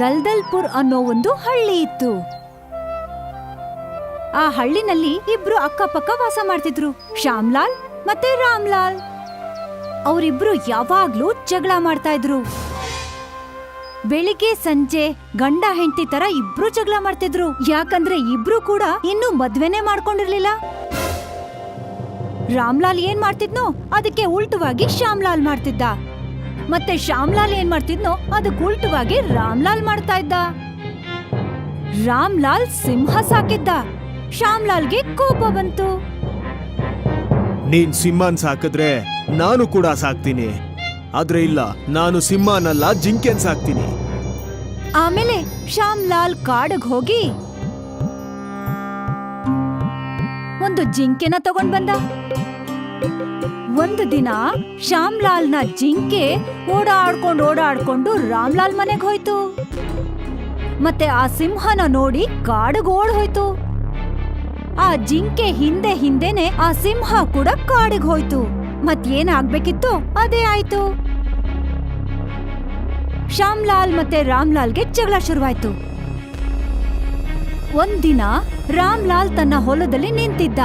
ದಲ್ದಲ್ಪುರ್ ಅನ್ನೋ ಒಂದು ಹಳ್ಳಿ ಇತ್ತು. ಆ ಹಳ್ಳಿನಲ್ಲಿ ಇಬ್ರು ಅಕ್ಕಪಕ್ಕ ವಾಸ ಮಾಡ್ತಿದ್ರು, ಶ್ಯಾಮ್ಲಾಲ್ ಮತ್ತೆ ರಾಮ್ಲಾಲ್. ಅವರಿಬ್ರು ಯಾವಾಗ್ಲೂ ಜಗಳ ಮಾಡ್ತಾ ಇದ್ರು. ಬೆಳಿಗ್ಗೆ ಸಂಜೆ ಗಂಡ ಹೆಂಡತಿ ತರ ಇಬ್ರು ಜಗಳ ಮಾಡ್ತಿದ್ರು. ಯಾಕಂದ್ರೆ ಇಬ್ರು ಕೂಡ ಇನ್ನೂ ಮದ್ವೆನೇ ಮಾಡ್ಕೊಂಡಿರ್ಲಿಲ್ಲ. ರಾಮ್ಲಾಲ್ ಏನ್ ಮಾಡ್ತಿದ್ನೋ ಅದಕ್ಕೆ ಉಲ್ಟವಾಗಿ ಶ್ಯಾಮ್ಲಾಲ್ ಮಾಡ್ತಿದ್ದ, ಮತ್ತೆ ಶ್ಯಾಮ್ಲಾಲ್ ಏನ್ ಮಾಡ್ತಿದ್ನೋ ಅದಕ್ಕೆ ಉಲ್ಟವಾಗಿ ರಾಮ್ಲಾಲ್ ಮಾಡ್ತಾ ಇದ್ದ. ರಾಮ್ಲಾಲ್ ಸಿಂಹ ಸಾಕಿದ್ದ. ಶ್ಯಾಮ್ಲಾಲ್ಗೆ ಕೋಪ ಬಂತು. ನೀನ್ ಸಿಂಹನ್ ಸಾಕಿದ್ರೆ ನಾನು ಕೂಡ ಸಾಕ್ತೀನಿ, ಆದ್ರೆ ಇಲ್ಲ, ನಾನು ಸಿಂಹನಲ್ಲ ಜಿಂಕೆನ್ ಸಾಕ್ತೀನಿ. ಆಮೇಲೆ ಶ್ಯಾಮ್ಲಾಲ್ ಕಾಡಿಗೆ ಹೋಗಿ ಒಂದು ಜಿಂಕೆನ ತಗೊಂಡ್ ಬಂದ. ಒಂದು ದಿನ ಶ್ಯಾಮ್ಲಾಲ್ನ ಜಿಂಕೆ ಓಡಾಡ್ಕೊಂಡು ರಾಮ್ಲಾಲ್ ಮನೆಗೆ ಹೋಯ್ತು. ಮತ್ತೆ ಆ ಸಿಂಹನ ನೋಡಿ ಕಾಡಿಗೆ ಓಡ್ ಹೋಯ್ತು. ಆ ಜಿಂಕೆ ಹಿಂದೆನೆ ಆ ಸಿಂಹ ಕೂಡ ಕಾಡಿಗೆ ಹೋಯ್ತು. ಮತ್ತೇನಾಗ್ಬೇಕಿತ್ತು ಅದೇ ಆಯ್ತು. ಶ್ಯಾಮ್ಲಾಲ್ ಮತ್ತೆ ರಾಮ್ಲಾಲ್ಗೆ ಜಗಳ ಶುರುವಾಯ್ತು. ಒಂದಿನ ರಾಮ್ಲಾಲ್ ತನ್ನ ಹೊಲದಲ್ಲಿ ನಿಂತಿದ್ದ.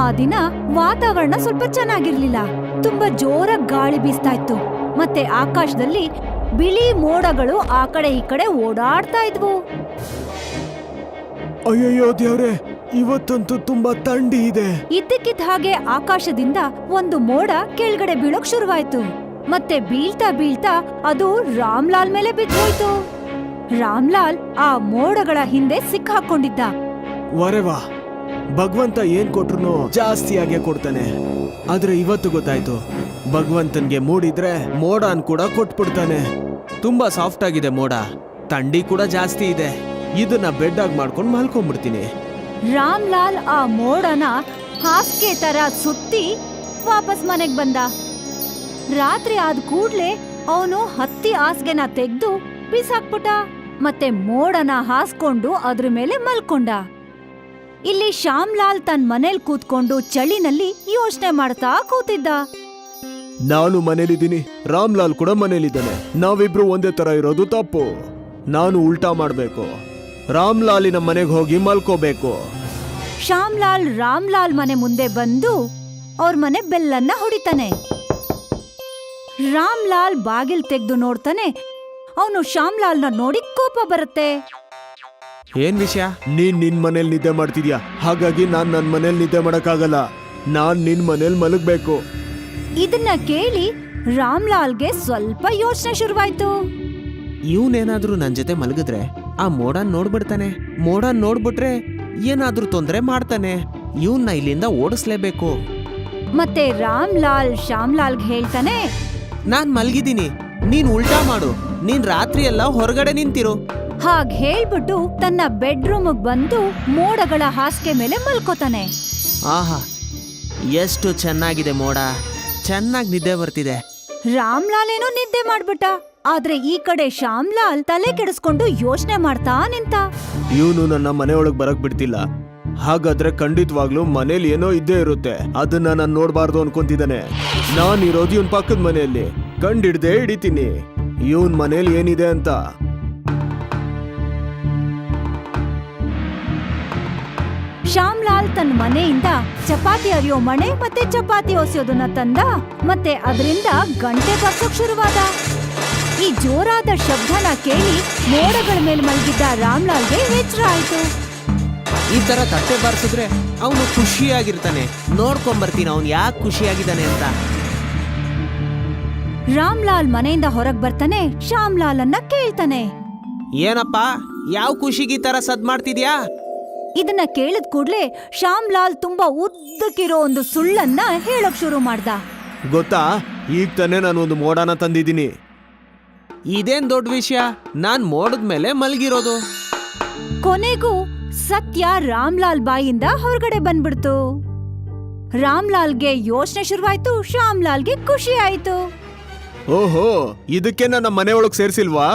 ಆ ದಿನ ವಾತಾವರಣ ಸ್ವಲ್ಪ ಚೆನ್ನಾಗಿರ್ಲಿಲ್ಲ. ತುಂಬಾ ಜೋರಾಗಿ ಗಾಳಿ ಬೀಸ್ತಾ ಇತ್ತು. ಮತ್ತೆ ಆಕಾಶದಲ್ಲಿ ಬಿಳಿ ಮೋಡಗಳು ಆ ಕಡೆ ಈ ಕಡೆ ಓಡಾಡ್ತಾ ಇದ್ವು. ಅಯ್ಯಯ್ಯೋ ದೇವ್ರೆ, ಇವತ್ತಂತೂ ತುಂಬಾ ಥಂಡಿ ಇದೆ. ಇದ್ದಕ್ಕಿದ್ದ ಹಾಗೆ ಆಕಾಶದಿಂದ ಒಂದು ಮೋಡ ಕೆಳಗಡೆ ಬೀಳೋಕ್ ಶುರುವಾಯ್ತು. ಮತ್ತೆ ಬೀಳ್ತಾ ಅದು ರಾಮ್ಲಾಲ್ ಮೇಲೆ ಬಿದ್ದೋಯ್ತು. ರಾಮ್ಲಾಲ್ ಆ ಮೋಡಗಳ ಹಿಂದೆ ಸಿಕ್ಕಾಕೊಂಡಿದ್ದ. ವರೆವಾ, ಭಗವಂತ ಏನ್ ಕೊಟ್ರು ಜಾಸ್ತಿಯಾಗೆ ಕೊಡ್ತಾನೆ. ಆದ್ರೆ ಇವತ್ತು ಗೊತ್ತಾಯ್ತು, ಭಗವಂತನ್ಗೆ ಮೂಡಿದ್ರೆ ಮೋಡನ್ ಕೂಡ ಕೊಟ್ಬಿಡ್ತಾನೆ. ತುಂಬಾ ಸಾಫ್ಟ್ ಆಗಿದೆ ಮೋಡ, ಥಂಡಿ ಕೂಡ ಜಾಸ್ತಿ ಇದೆ. ಇದನ್ನ ಬೆಡ್ ಆಗಿ ಮಾಡ್ಕೊಂಡು ಮಲ್ಕೊಂಡ್ಬಿಡ್ತೀನಿ. ರಾಮ್ಲಾಲ್ ಆ ಮೋಡನ ಹಾಸಿಗೆ ತರ ಸುತ್ತಿ ವಾಪಸ್ ಮನೆಗ್ ಬಂದ. ರಾತ್ರಿ ಆದ ಕೂಡ್ಲೆ ಅವನು ಹತ್ತಿ ಹಾಸಿಗೆನ ತೆಗ್ದು ಬಿಸಾಕ್ಬಿಟ್ಟ. ಮತ್ತೆ ಮೋಡನ ಹಾಸ್ಕೊಂಡು ಅದ್ರ ಮೇಲೆ ಮಲ್ಕೊಂಡ. ಇಲ್ಲಿ ಶ್ಯಾಮ್ಲಾಲ್ ತನ್ನ ಮನೇಲಿ ಕೂತ್ಕೊಂಡು ಚಳಿನಲ್ಲಿ ಯೋಚನೆ ಮಾಡ್ತಾ ಕೂತಿದ್ದ. ನಾನು ಮನೇಲಿದ್ದೀನಿ, ರಾಮ್ಲಾಲ್ ಕೂಡ ಮನೇಲಿದ್ದಾನೆ. ನಾವಿಬ್ರು ಒಂದೇ ತರ ಇರೋದು ತಪ್ಪು. ನಾನು ಉಲ್ಟಾ ಮಾಡ್ಬೇಕು, ರಾಮ್ಲಾಲಿನ ಮನೆಗೆ ಹೋಗಿ ಮಲ್ಕೋಬೇಕು. ಶ್ಯಾಮ್ಲಾಲ್ ರಾಮ್ಲಾಲ್ ಮನೆ ಮುಂದೆ ಬಂದು ಅವ್ರ ಮನೆ ಬೆಲ್ಲನ್ನ ಹೊಡಿತಾನೆ. ರಾಮ್ಲಾಲ್ ಬಾಗಿಲ್ ತೆಗ್ದು ನೋಡ್ತಾನೆ. ಅವನು ಶ್ಯಾಮ್ಲಾಲ್ನ ನೋಡಿ ಕೋಪ ಬರುತ್ತೆ. ಏನ್ ವಿಷಯ? ನೀನ್ ನಿನ್ ಮನೇಲಿ ನಿದ್ದೆ ಮಾಡ್ತಿದ್ಯಾ, ಹಾಗಾಗಿ ನಾನ್ ನನ್ ಮನೇಲಿ ನಿದ್ದೆ ಮಾಡಕ್ಕಾಗಲ್ಲ. ನಾನ್ ನಿನ್ ಮನೇಲಿ ಮಲಗ್ಬೇಕು. ಇದನ್ನ ಕೇಳಿ ರಾಮ್ಲಾಲ್ಗೆ ಸ್ವಲ್ಪ ಯೋಚನೆ ಶುರುವಾಯ್ತು. ಇವನೇನಾದ್ರೂ ನನ್ ಜೊತೆ ಮಲಗಿದ್ರೆ ಆ ಮೋಡನ್ ನೋಡ್ಬಿಡ್ತಾನೆ. ಮೋಡನ್ ನೋಡ್ಬಿಟ್ರೆ ಏನಾದ್ರೂ ತೊಂದ್ರೆ ಮಾಡ್ತಾನೆ. ಇವನ್ನ ಇಲ್ಲಿಂದ ಓಡಿಸ್ಲೇಬೇಕು. ಮತ್ತೆ ರಾಮ್ಲಾಲ್ ಶ್ಯಾಮ್ಲಾಲ್ಗೆ ಹೇಳ್ತಾನೆ, ನಾನ್ ಮಲ್ಗಿದ್ದೀನಿ, ನೀನ್ ಉಲ್ಟಾ ಮಾಡು. ನೀನ್ ರಾತ್ರಿ ಎಲ್ಲ ಹೊರಗಡೆ ನಿಂತಿರು. ಹಾಗ್ ಹೇಳ್ಬಿಟ್ಟು ತನ್ನ ಬೆಡ್ರೂಮ್ ಬಂದು ಮೋಡಗಳ ಹಾಸಿಗೆ ಮೇಲೆ ಮಲ್ಕೋತಾನೆ. ಆಹಾ, ಎಷ್ಟು ಚೆನ್ನಾಗಿದೆ ಮೋಡ, ಚೆನ್ನಾಗಿ ನಿದ್ದೆ ಬರ್ತಿದೆ. ರಾಮ್ಲಾಲ್ ಏನೋ ನಿದ್ದೆ ಮಾಡ್ಬಿಟ್ಟ. ಆದ್ರೆ ಈ ಕಡೆ ಶ್ಯಾಮ್ಲಾಲ್ ತಲೆ ಕೆಡಿಸ್ಕೊಂಡು ಯೋಚನೆ ಮಾಡ್ತಾ ನಿಂತ. ಇವನು ನನ್ನ ಮನೆಯೊಳಗ್ ಬರಕ್ ಬಿಡ್ತಿಲ್ಲ. ಹಾಗಾದ್ರೆ ಖಂಡಿತವಾಗ್ಲೂ ಮನೇಲಿ ಏನೋ ಇದ್ದೇ ಇರುತ್ತೆ. ಅದನ್ನ ನಾನು ನೋಡ್ಬಾರ್ದು ಅನ್ಕೊಂತಿದ್ದಾನೆ. ನಾನ್ ಇರೋದು ಇವನ್ ಪಕ್ಕದ ಮನೆಯಲ್ಲಿ, ಕಂಡಿಡ್ದೆ ಹಿಡಿತೀನಿ ಇವನ್ ಮನೇಲಿ ಏನಿದೆ ಅಂತ. ಶ್ಯಾಮ್ಲಾಲ್ ತನ್ನ ಮನೆಯಿಂದ ಚಪಾತಿ ಅರಿಯೋ ಮಣೆ ಮತ್ತೆ ಚಪಾತಿ ಹೊಸೋದನ್ನ ತಂದ. ಮತ್ತೆ ಅದರಿಂದ ಗಂಟೆ ಬರ್ಸೋಕ್ ಶುರುವಾದ. ಈ ಜೋರಾದ ಶಬ್ದನ ಕೇಳಿ ಮೋಡಗಳ ಮೇಲೆ ಮಲಗಿದ್ದ ರಾಮ್ಲಾಲ್ಗೆ ಎಚ್ಚರ ಆಯ್ತು. ಈ ತರ ತಟ್ಟೆ ಬಾರಿಸಿದ್ರೆ ಅವನು ಖುಷಿಯಾಗಿರ್ತಾನೆ. ನೋಡ್ಕೊಂಬರ್ತೀನಿ ಅವನು ಯಾಕೆ ಖುಷಿಯಾಗಿದ್ದಾನೆ ಅಂತ. ರಾಮ್ಲಾಲ್ ಮನೆಯಿಂದ ಹೊರಗ್ ಬರ್ತಾನೆ. ಶ್ಯಾಮ್ಲಾಲ್ ಕೇಳ್ತಾನೆ, ಏನಪ್ಪ, ಯಾವ ಖುಷಿಗೆ ಈ ತರ ಸದ್ ಮಾಡ್ತಿದ್ಯಾ? ಇದನ್ನ ಕೇಳಿದ ಕೂಡ್ಲೆ ಶ್ಯಾಮ್ಲಾಲ್ ತುಂಬಾ ಉದ್ದಕ್ಕಿರೋ ಒಂದು ಸುಳ್ಳನ್ನ ಹೇಳಕ್ ಶುರು ಮಾಡ್ದ. ಗೊತ್ತಾ, ಈಗ ತಾನೇ ನಾನು ಒಂದು ಮೋಡನ ತಂದಿದ್ದೀನಿ. ಇದೇನ್ ದೊಡ್ಡ ವಿಷಯ, ನಾನ್ ಮೋಡದ ಮೇಲೆ ಮಲ್ಗಿರೋದು. ಕೊನೆಗೂ ಸತ್ಯ ರಾಮ್ಲಾಲ್ ಬಾಯಿಂದ ಹೊರಗಡೆ ಬಂದ್ಬಿಡ್ತು. ರಾಮ್ಲಾಲ್ಗೆ ಯೋಚನೆ ಶುರುವಾಯ್ತು. ಶ್ಯಾಮ್ಲಾಲ್ಗೆ ಖುಷಿ ಆಯ್ತು. ಓಹೋ, ಇದಕ್ಕೆ ನನ್ನ ಮನೆಯೊಳಗ್ ಸೇರ್ಸಿಲ್ವಾ?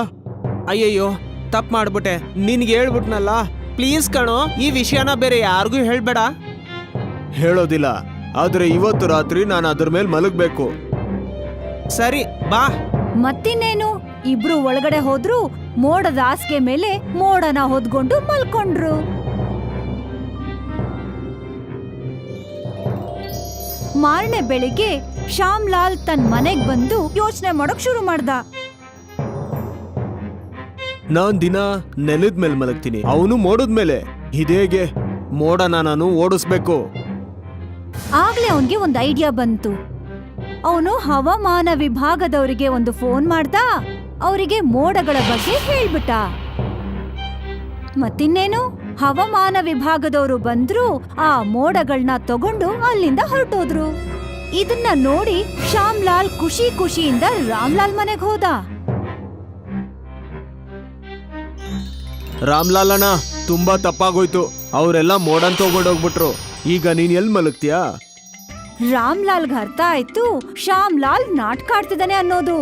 ಅಯ್ಯಯ್ಯೋ, ತಪ್ಪು ಮಾಡ್ಬಿಟ್ಟೆ. ನಿನ್ಗೆ ಹೇಳ್ಬಿಟ್ನಲ್ಲ, ಪ್ಲೀಸ್ ಕಣೋ, ಈ ವಿಷಯನ ಬೇರೆ ಯಾರಿಗೂ ಹೇಳ್ಬೇಡ. ಹೇಳೋದಿಲ್ಲ, ಆದ್ರೆ ಇವತ್ತು ರಾತ್ರಿ ನಾನು ಅದ್ರ ಮೇಲೆ ಮಲಗ್ಬೇಕು. ಸರಿ ಬಾ. ಮತ್ತಿನ್ನೇನು, ಇಬ್ರು ಒಳಗಡೆ ಹೋದ್ರು. ಮೋಡದ ಹಾಸಿಗೆ ಮೇಲೆ ಮೋಡನ ಹೊದ್ಕೊಂಡು ಮಲ್ಕೊಂಡ್ರು. ಮಾರನೇ ಬೆಳಿಗ್ಗೆ ಶ್ಯಾಮ್ಲಾಲ್ ತನ್ನ ಮನೆಗ್ ಬಂದು ಯೋಚನೆ ಮಾಡಕ್ ಶುರು ಮಾಡ್ದ. ನಾನ್ ದಿನ ನೆಲದ ಮೇಲೆ ಮಲಗ್ತೀನಿ, ಅವನು ಮೋಡದ ಮೇಲೆ. ಇದೇಗೆ ಮೋಡನ ನಾನು ಓಡಿಸ್ಬೇಕು. ಆಗ್ಲೇ ಅವನ್ಗೆ ಒಂದು ಐಡಿಯಾ ಬಂತು. ಅವನು ಹವಾಮಾನ ವಿಭಾಗದವರಿಗೆ ಒಂದು ಫೋನ್ ಮಾಡ್ದ, ಅವರಿಗೆ ಮೋಡಗಳ ಬಗ್ಗೆ ಹೇಳ್ಬಿಟ್ಟ. ಮತ್ತಿನ್ನೇನು, ಹವಾಮಾನ ವಿಭಾಗದವರು ಬಂದ್ರು, ಆ ಮೋಡಗಳನ್ನ ತಗೊಂಡು ಅಲ್ಲಿಂದ ಹೊರಟೋದ್ರು. ಇದನ್ನ ನೋಡಿ ಶ್ಯಾಮ್ಲಾಲ್ ಖುಷಿ ಖುಷಿಯಿಂದ ರಾಮ್ಲಾಲ್ ಮನೆಗ್ ಹೋದ. ರಾಮ್ಲಾಲ್ ಅಣ್ಣ, ತುಂಬಾ ತಪ್ಪಾಗೋಯ್ತು. ಅವರೆಲ್ಲ ಮೋಡನ್ ತಗೊಂಡೋಗ್ಬಿಟ್ರು. ಈಗ ನೀನ್ ಎಲ್ ಮಲಗ್ತೀಯಾ? ರಾಮ್ಲಾಲ್ಗೆ ಅರ್ಥ ಆಯ್ತು ಶ್ಯಾಮ್ಲಾಲ್ ನಾಟಕ ಆಡ್ತಿದ್ದಾನೆ ಅನ್ನೋದು.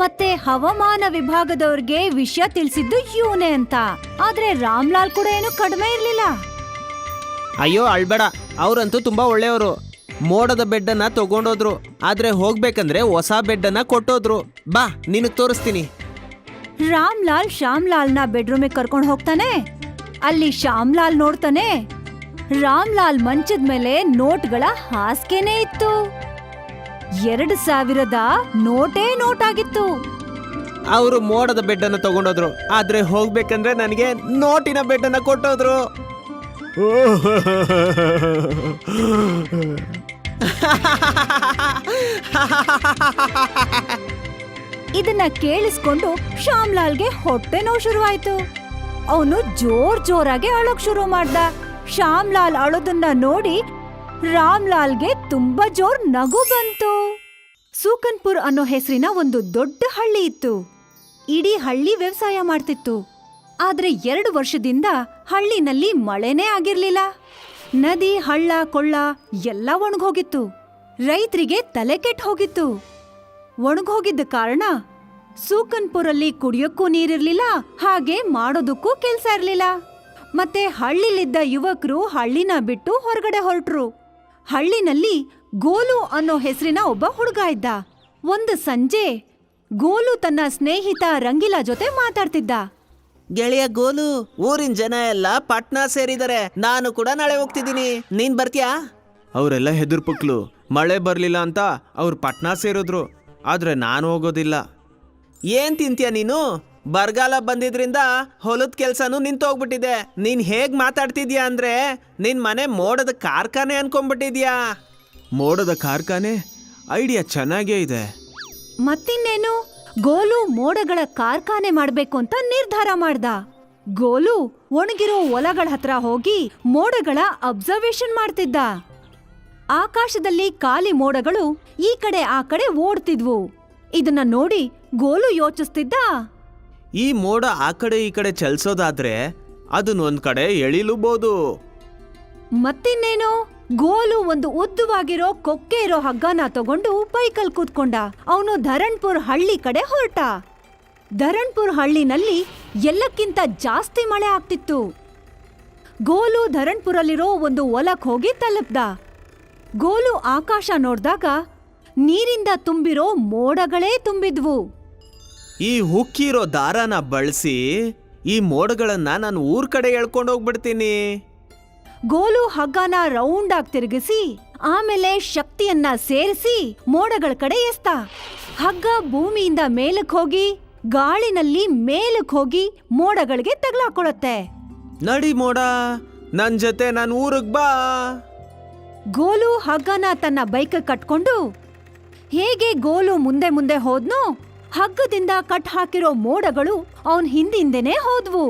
ಮತ್ತೆ ಹವಾಮಾನ ವಿಭಾಗದವ್ರಿಗೆ ವಿಷಯ ತಿಳಿಸಿದ್ದು ಇವನೇ ಅಂತ. ಆದ್ರೆ ರಾಮ್ಲಾಲ್ ಕೂಡ ಏನು ಕಡಿಮೆ ಇರ್ಲಿಲ್ಲ. ಅಯ್ಯೋ ಅಳ್ಬೇಡ, ಅವ್ರಂತೂ ತುಂಬಾ ಒಳ್ಳೆಯವರು. ಮೋಡದ ಬೆಡ್ಡನ್ನ ತಗೊಂಡೋದ್ರು, ಆದ್ರೆ ಹೋಗ್ಬೇಕಂದ್ರೆ ಹೊಸ ಬೆಡ್ಡನ್ನ ಕೊಟ್ಟೋದ್ರು. ಬಾ ನಿನಗ್ ತೋರಿಸ್ತೀನಿ. ರಾಮ್ಲಾಲ್ ಶ್ಯಾಮ್ಲಾಲ್ನ ಬೆಡ್ರೂಮಿಗೆ ಕರ್ಕೊಂಡು ಹೋಗ್ತಾನೆ. ಅಲ್ಲಿ ಶ್ಯಾಮ್ಲಾಲ್ ನೋಡ್ತಾನೆ, ರಾಮ್ಲಾಲ್ ಮಂಚದ ಮೇಲೆ ನೋಟ್ಗಳ ಹಾಸಿಗೆನೇ ಇತ್ತು. 2000ದ ನೋಟೇ ನೋಟಾಗಿತ್ತು. ಅವರು ಮೋಡದ ಬೆಡ್ಡನ್ನ ತಗೊಂಡೋದ್ರು, ಆದ್ರೆ ಹೋಗ್ಬೇಕಂದ್ರೆ ನನಗೆ ನೋಟಿನ ಬೆಡ್ಡನ್ನ ಕೊಟ್ಟೋದ್ರು. ಇದನ್ನ ಕೇಳಿಸ್ಕೊಂಡು ಶ್ಯಾಮ್ಲಾಲ್ಗೆ ಹೊಟ್ಟೆ ನೋವು ಶುರುವಾಯ್ತು. ಅವನು ಜೋರಾಗಿ ಅಳೋಕ್ ಶುರು ಮಾಡ್ದ. ಶ್ಯಾಮ್ಲಾಲ್ ಅಳೋದನ್ನ ನೋಡಿ ರಾಮ್ಲಾಲ್ಗೆ ತುಂಬಾ ಜೋರ್ ನಗು ಬಂತು. ಸೂಕನ್ಪುರ್ ಅನ್ನೋ ಹೆಸರಿನ ಒಂದು ದೊಡ್ಡ ಹಳ್ಳಿ ಇತ್ತು. ಇಡೀ ಹಳ್ಳಿ ವ್ಯವಸಾಯ ಮಾಡ್ತಿತ್ತು. ಆದ್ರೆ 2 ವರ್ಷದಿಂದ ಹಳ್ಳಿನಲ್ಲಿ ಮಳೆನೇ ಆಗಿರ್ಲಿಲ್ಲ. ನದಿ, ಹಳ್ಳ, ಕೊಳ್ಳ ಎಲ್ಲ ಒಣಗೋಗಿತ್ತು. ರೈತರಿಗೆ ತಲೆ ಕೆಟ್ಟ ಹೋಗಿತ್ತು. ಒಣಗೋಗಿದ್ದ ಕಾರಣ ಸೂಕನ್ಪುರಲ್ಲಿ ಕುಡಿಯೋಕ್ಕೂ ನೀರಿರ್ಲಿಲ್ಲ, ಹಾಗೆ ಮಾಡೋದಕ್ಕೂ ಕೆಲ್ಸ ಇರ್ಲಿಲ್ಲ. ಮತ್ತೆ ಹಳ್ಳಿಲಿದ್ದ ಯುವಕರು ಹಳ್ಳಿನ ಬಿಟ್ಟು ಹೊರಗಡೆ ಹೊರಟ್ರು. ಹಳ್ಳಿನಲ್ಲಿ ಗೋಲು ಅನ್ನೋ ಹೆಸರಿನ ಒಬ್ಬ ಹುಡುಗ ಇದ್ದ. ಒಂದು ಸಂಜೆ ಗೋಲು ತನ್ನ ಸ್ನೇಹಿತ ರಂಗಿಲಾ ಜೊತೆ ಮಾತಾಡ್ತಿದ್ದ. ಗೆಳೆಯ ಗೋಲು, ಊರಿನ ಜನ ಎಲ್ಲ ಪಟ್ನಾ ಸೇರಿದ್ದಾರೆ. ನಾನು ಕೂಡ ನಾಳೆ ಹೋಗ್ತಿದ್ದೀನಿ, ನೀನ್ ಬರ್ತೀಯಾ? ಅವರೆಲ್ಲ ಹೆದರ್ಪುಕ್ಲು. ಮಳೆ ಬರ್ಲಿಲ್ಲ ಅಂತ ಅವ್ರು ಪಟ್ನಾ ಸೇರಿದ್ರು. ಆದ್ರೆ ನಾನು ಹೋಗೋದಿಲ್ಲ. ಏನ್ ತಿಂತೀಯ ನೀನು? ಬರಗಾಲ ಬಂದಿದ್ರಿಂದ ಹೊಲದ ಕೆಲ್ಸನೂ ನಿಂತೋಗ್ಬಿಟ್ಟಿದೆ. ನೀನ್ ಹೇಗ್ ಮಾತಾಡ್ತಿದ್ಯಾ ಅಂದ್ರೆ ನಿನ್ ಮನೆ ಮೋಡದ ಕಾರ್ಖಾನೆ ಅನ್ಕೊಂಡ್ಬಿಟ್ಟಿದ್ಯಾ. ಮೋಡದ ಕಾರ್ಖಾನೆ ಐಡಿಯಾ ಚೆನ್ನಾಗೇ ಇದೆ. ಮತ್ತಿನ್ನೇನು, ಗೋಲು ಮೋಡಗಳ ಕಾರ್ಖಾನೆ ಮಾಡ್ಬೇಕು ಅಂತ ನಿರ್ಧಾರ ಮಾಡ್ದ. ಗೋಲು ಒಣಗಿರೋ ಹೊಲಗಳ ಹತ್ರ ಹೋಗಿ ಮೋಡಗಳ ಅಬ್ಸರ್ವೇಷನ್ ಮಾಡ್ತಿದ್ದ. ಆಕಾಶದಲ್ಲಿ ಖಾಲಿ ಮೋಡಗಳು ಈ ಕಡೆ ಆ ಕಡೆ ಓಡ್ತಿದ್ವು. ಇದನ್ನ ನೋಡಿ ಗೋಲು ಯೋಚಿಸ್ತಿದ್ದ, ಈ ಮೋಡ ಆ ಕಡೆ ಈ ಕಡೆ ಚಲಿಸೋದಾದ್ರೆ ಅದನ್ನ ಒಂದ್ ಕಡೆ ಎಳಿಲೂಬಹುದು. ಮತ್ತಿನ್ನೇನು, ಗೋಲು ಒಂದು ಉದ್ದವಾಗಿರೋ ಕೊಕ್ಕೆ ಇರೋ ಹಗ್ಗನ ತಗೊಂಡು ಬೈಕಲ್ ಕೂತ್ಕೊಂಡ. ಅವನು ಧರಣ್ಪುರ್ ಹಳ್ಳಿ ಕಡೆ ಹೊರಟ. ಧರಣ್ಪುರ್ ಹಳ್ಳಿನಲ್ಲಿ ಎಲ್ಲಕ್ಕಿಂತ ಜಾಸ್ತಿ ಮಳೆ ಆಗ್ತಿತ್ತು. ಗೋಲು ಧರಣ್ಪುರಲ್ಲಿರೋ ಒಂದು ಹೊಲಕ್ ಹೋಗಿ ತಲುಪ್ದ. ಗೋಲು ಆಕಾಶ ನೋಡ್ದಾಗ ನೀರಿಂದ ತುಂಬಿರೋ ಮೋಡಗಳೇ ತುಂಬಿದ್ವು. ಈ ಹುಕ್ಕಿರೋ ದಾರನ ಬಳಸಿ ಈ ಮೋಡಗಳನ್ನ ನಾನು ಊರ್ ಕಡೆ ಎಳ್ಕೊಂಡು ಹೋಗ್ಬಿಡ್ತೀನಿ. ಗೋಲು ಹಗ್ಗನ ರೌಂಡ್ ಆಗಿ ತಿರುಗಿಸಿ ಆಮೇಲೆ ಶಕ್ತಿಯನ್ನ ಸೇರಿಸಿ ಮೋಡಗಳ ಕಡೆ ಎಸ್ತ. ಹಗ್ಗ ಭೂಮಿಯಿಂದ ಮೇಲಕ್ ಹೋಗಿ ಗಾಳಿನಲ್ಲಿ ಮೇಲಕ್ ಹೋಗಿ ಮೋಡಗಳಿಗೆ ತಗಲಾಕೊಳತ್ತೆ. ನಡಿ ಮೋಡ, ನನ್ ಜೊತೆ ನನ್ ಊರಿಗ್ ಬಾ. ಗೋಲು ಹಗ್ಗನ ತನ್ನ ಬೈಕ್ ಕಟ್ಕೊಂಡು ಹೇಗೆ ಗೋಲು ಮುಂದೆ ಮುಂದೆ ಹೋದ್ನೋ ಹಗ್ಗದಿಂದ ಕಟ್ ಹಾಕಿರೋ ಮೋಡಗಳು ಅವನ್ ಹಿಂದಿಂದೆನೆ ಹೋದ್ವು.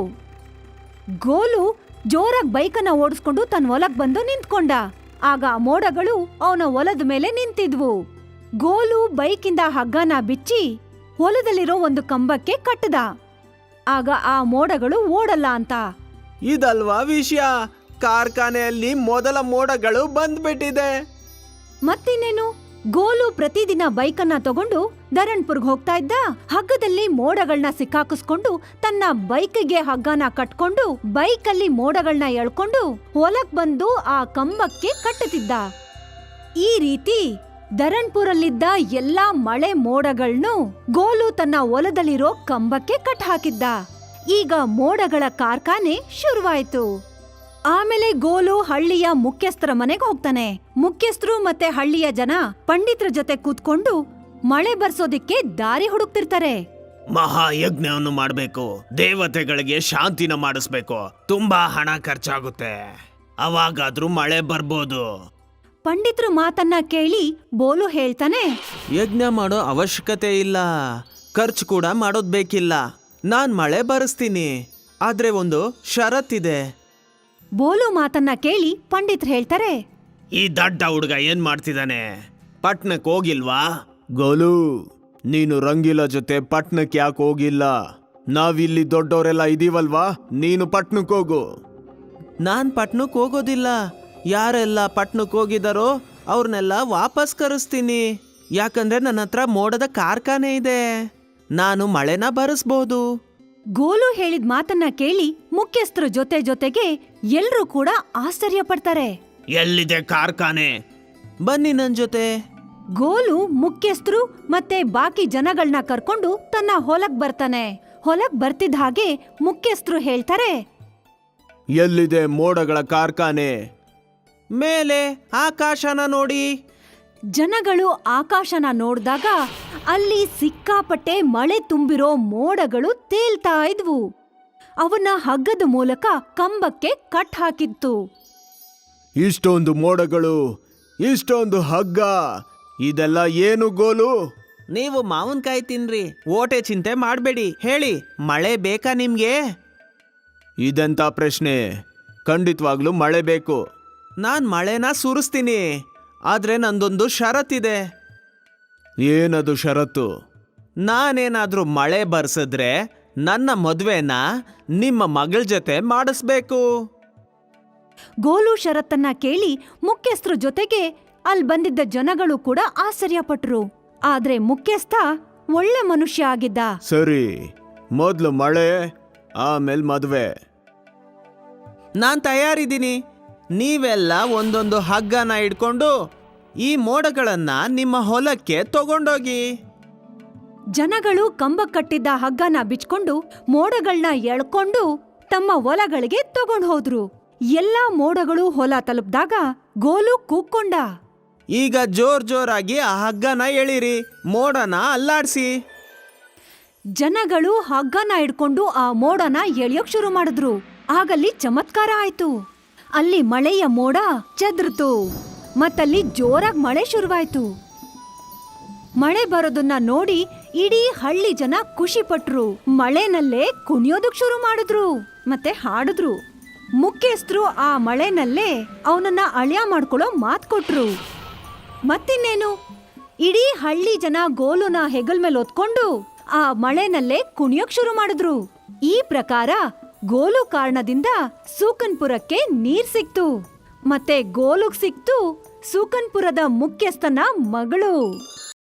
ಗೋಲು ಜೋರಾಗಿ ಬೈಕನ್ನ ಓಡಿಸ್ಕೊಂಡು ತನ್ನ ಹೊಲಕ್ ಬಂದು ನಿಂತ್ಕೊಂಡ. ಆಗ ಆ ಮೋಡಗಳು ಅವನ ಹೊಲದ ಮೇಲೆ ನಿಂತಿದ್ವು. ಗೋಲು ಬೈಕಿಂದ ಹಗ್ಗನ ಬಿಚ್ಚಿ ಹೊಲದಲ್ಲಿರೋ ಒಂದು ಕಂಬಕ್ಕೆ ಕಟ್ಟದ. ಆಗ ಆ ಮೋಡಗಳು ಓಡಲ್ಲ ಅಂತ. ಇದಲ್ವಾ ವಿಷಯ, ಕಾರ್ಖಾನೆಯಲ್ಲಿ ಮೊದಲ ಮೋಡಗಳು ಬಂದ್ಬಿಟ್ಟಿದೆ. ಮತ್ತಿನ್ನೇನು, ಗೋಲು ಪ್ರತಿದಿನ ಬೈಕನ್ನ ತಗೊಂಡು ಧರಣ್ಪುರ್ಗ್ ಹೋಗ್ತಾ ಇದ್ದ. ಹಗ್ಗದಲ್ಲಿ ಮೋಡಗಳನ್ನ ಸಿಕ್ಕಾಕಿಸ್ಕೊಂಡು ತನ್ನ ಬೈಕ್ಗೆ ಹಗ್ಗನ ಕಟ್ಕೊಂಡು ಬೈಕಲ್ಲಿ ಮೋಡಗಳನ್ನ ಎಳ್ಕೊಂಡು ಹೊಲಕ್ ಬಂದು ಆ ಕಂಬಕ್ಕೆ ಕಟ್ಟುತ್ತಿದ್ದ. ಈ ರೀತಿ ಧರಣ್ಪುರಲ್ಲಿದ್ದ ಎಲ್ಲಾ ಮಳೆ ಮೋಡಗಳ್ನು ಗೋಲು ತನ್ನ ಹೊಲದಲ್ಲಿರೋ ಕಂಬಕ್ಕೆ ಕಟ್ ಹಾಕಿದ್ದ. ಈಗ ಮೋಡಗಳ ಕಾರ್ಖಾನೆ ಶುರುವಾಯ್ತು. ಆಮೇಲೆ ಗೋಲು ಹಳ್ಳಿಯ ಮುಖ್ಯಸ್ಥರ ಮನೆಗೆ ಹೋಗ್ತಾನೆ. ಮುಖ್ಯಸ್ಥರು ಮತ್ತೆ ಹಳ್ಳಿಯ ಜನ ಪಂಡಿತರ ಜೊತೆ ಕೂತ್ಕೊಂಡು ಮಳೆ ಬರ್ಸೋದಿಕ್ಕೆ ದಾರಿ ಹುಡುಕ್ತಿರ್ತಾರೆ. ಮಹಾಯಜ್ಞವನ್ನು ಮಾಡ್ಬೇಕು, ದೇವತೆಗಳಿಗೆ ಶಾಂತಿನ ಮಾಡಿಸ್ಬೇಕು. ತುಂಬಾ ಹಣ ಖರ್ಚಾಗುತ್ತೆ, ಅವಾಗಾದ್ರೂ ಮಳೆ ಬರ್ಬೋದು. ಪಂಡಿತರು ಮಾತನ್ನ ಕೇಳಿ ಬೋಲು ಹೇಳ್ತಾನೆ, ಯಜ್ಞ ಮಾಡೋ ಅವಶ್ಯಕತೆ ಇಲ್ಲ, ಖರ್ಚು ಕೂಡ ಮಾಡೋದ್ ಬೇಕಿಲ್ಲ. ನಾನ್ ಮಳೆ ಬರೆಸ್ತೀನಿ, ಆದ್ರೆ ಒಂದು ಷರತ್ತಿದೆ. ಬೋಲು ಮಾತನ್ನ ಕೇಳಿ ಪಂಡಿತರು ಹೇಳ್ತಾರೆ, ಈ ದಡ್ಡ ಹುಡುಗ ಏನ್ ಮಾಡ್ತಿದ್ದಾನೆ? ಪಟ್ನಕ್ ಹೋಗಿಲ್ವಾ? ಗೋಲು, ನೀನು ರಂಗಿಲ ಜೊತೆ ಪಟ್ನಕ್ ಯಾಕೆ ಹೋಗಿಲ್ಲ? ನಾವಿಲ್ಲಿ ದೊಡ್ಡವರೆಲ್ಲ ಇದೀವಲ್ವಾ, ನೀನು ಪಟ್ನಕ್ ಹೋಗು. ನಾನ್ ಪಟ್ನಕ್ ಹೋಗೋದಿಲ್ಲ. ಯಾರೆಲ್ಲ ಪಟ್ನಕ್ ಹೋಗಿದಾರೋ ಅವ್ರನ್ನೆಲ್ಲ ವಾಪಸ್ ಕರೆಸ್ತೀನಿ. ಯಾಕಂದ್ರೆ ನನ್ನ ಹತ್ರ ಮೋಡದ ಕಾರ್ಖಾನೆ ಇದೆ, ನಾನು ಮಳೆನ ಬರೆಸ್ಬಹುದು. ಗೋಲು ಹೇಳಿದ ಮಾತನ್ನ ಕೇಳಿ ಮುಖ್ಯಸ್ಥರ ಜೊತೆ ಜೊತೆಗೆ ಎಲ್ರೂ ಕೂಡ ಆಶ್ಚರ್ಯ ಪಡ್ತಾರೆ. ಎಲ್ಲಿದೆ ಕಾರ್ಖಾನೆ? ಬನ್ನಿ ನನ್ ಜೊತೆ. ಗೋಲು ಮುಖ್ಯಸ್ಥರು ಮತ್ತೆ ಬಾಕಿ ಜನಗಳನ್ನ ಕರ್ಕೊಂಡು ತನ್ನ ಹೊಲಕ್ ಬರ್ತಾನೆ. ಹೊಲಕ್ ಬರ್ತಿದ್ದ ಹಾಗೆ ಮುಖ್ಯಸ್ಥರು ಹೇಳ್ತಾರೆ, ಎಲ್ಲಿದೆ ಮೋಡಗಳ ಕಾರ್ಖಾನೆ? ಮೇಲೆ ಆಕಾಶನ ನೋಡಿ. ಜನಗಳು ಆಕಾಶನ ನೋಡ್ದಾಗ ಅಲ್ಲಿ ಸಿಕ್ಕಾಪಟ್ಟೆ ಮಳೆ ತುಂಬಿರೋ ಮೋಡಗಳು ತೇಲ್ತಾ ಇದ್ವು. ಅವನ್ನ ಹಗ್ಗದ ಮೂಲಕ ಕಂಬಕ್ಕೆ ಕಟ್ ಹಾಕಿತ್ತು. ಇಷ್ಟೊಂದು ಮೋಡಗಳು, ಇಷ್ಟೊಂದು ಹಗ್ಗ, ಇದೆಲ್ಲ ಏನು ಗೋಲು? ನೀವು ಮಾವಿನಕಾಯಿ ತಿನ್ರಿ, ಓಟೆ ಚಿಂತೆ ಮಾಡಬೇಡಿ. ಹೇಳಿ, ಮಳೆ ಬೇಕಾ ನಿಮ್ಗೆ? ಇದೆಂತ ಪ್ರಶ್ನೆ? ಖಂಡಿತವಾಗ್ಲೂ ಮಳೆ ಬೇಕು. ನಾನ್ ಮಳೆನ ಸುರಿಸ್ತೀನಿ, ಆದ್ರೆ ನಂದೊಂದು ಷರತ್ತಿದೆ. ಏನದು ಷರತ್ತು? ನಾನೇನಾದ್ರೂ ಮಳೆ ಬರ್ಸಿದ್ರೆ ನನ್ನ ಮದ್ವೆನ ನಿಮ್ಮ ಮಗಳ ಜೊತೆ ಮಾಡಿಸ್ಬೇಕು. ಗೋಲು ಷರತ್ತನ್ನ ಕೇಳಿ ಮುಖ್ಯಸ್ಥರ ಜೊತೆಗೆ ಅಲ್ಲಿ ಬಂದಿದ್ದ ಜನಗಳು ಕೂಡ ಆಶ್ಚರ್ಯಪಟ್ರು. ಆದ್ರೆ ಮುಖ್ಯಸ್ಥ ಒಳ್ಳೆ ಮನುಷ್ಯ ಆಗಿದ್ದ. ಸರಿ, ಮೊದ್ಲು ಮಳೆ, ಆಮೇಲೆ ಮದ್ವೆ. ನಾನ್ ತಯಾರಿದ್ದೀನಿ. ನೀವೆಲ್ಲ ಒಂದೊಂದು ಹಗ್ಗನ ಇಟ್ಕೊಂಡು ಈ ಮೋಡಗಳನ್ನ ನಿಮ್ಮ ಹೊಲಕ್ಕೆ ತಗೊಂಡೋಗಿ. ಜನಗಳು ಕಂಬ ಕಟ್ಟಿದ್ದ ಹಗ್ಗನ ಬಿಚ್ಕೊಂಡು ಮೋಡಗಳನ್ನ ಎಳ್ಕೊಂಡು ತಮ್ಮ ಹೊಲಗಳಿಗೆ ತಗೊಂಡ್ ಹೋದ್ರು. ಎಲ್ಲಾ ಮೋಡಗಳು ಹೊಲ ತಲುಪ್ದಾಗ ಗೋಲು ಕೂಕ್ಕೊಂಡ, ಈಗ ಜೋರಾಗಿ ಆ ಹಗ್ಗನ ಎಳಿರಿ, ಮೋಡನ ಅಲ್ಲಾಡ್ಸಿ. ಜನಗಳು ಹಗ್ಗನ ಹಿಡ್ಕೊಂಡು ಆ ಮೋಡನ ಎಳೆಯೋಕ್ ಶುರು ಮಾಡಿದ್ರು. ಆಗಲ್ಲಿ ಚಮತ್ಕಾರ ಆಯ್ತು. ಅಲ್ಲಿ ಮಳೆಯ ಮೋಡ ಚದ್ರತು, ಮತ್ತಲ್ಲಿ ಜೋರಾಗಿ ಮಳೆ ಶುರುವಾಯ್ತು. ಮಳೆ ಬರೋದನ್ನ ನೋಡಿ ಇಡೀ ಹಳ್ಳಿ ಜನ ಖುಷಿ ಪಟ್ರು. ಮಳೆನಲ್ಲೇ ಕುಣಿಯೋದಕ್ ಶುರು ಮಾಡಿದ್ರು ಮತ್ತೆ ಹಾಡಿದ್ರು. ಮುಖ್ಯಸ್ಥರು ಆ ಮಳೆನಲ್ಲೇ ಅವನನ್ನ ಅಳಿಯ ಮಾಡ್ಕೊಳ್ಳೋ ಮಾತ್ ಕೊಟ್ರು. ಮತ್ತಿನ್ನೇನು, ಇಡೀ ಹಳ್ಳಿ ಜನ ಗೋಲುನ ಹೆಗಲ್ ಮೇಲೆ ಹೊತ್ಕೊಂಡು ಆ ಮಳೆನಲ್ಲೇ ಕುಣಿಯೋಕ್ ಶುರು ಮಾಡಿದ್ರು. ಈ ಪ್ರಕಾರ ಗೋಲು ಕಾರಣದಿಂದ ಸೂಕನ್ಪುರಕ್ಕೆ ನೀರ್ ಸಿಕ್ತು. ಮತ್ತೆ ಗೋಲುಗ್ ಸಿಕ್ತು ಸೂಕನ್ಪುರದ ಮುಖ್ಯಸ್ಥನ ಮಗಳು.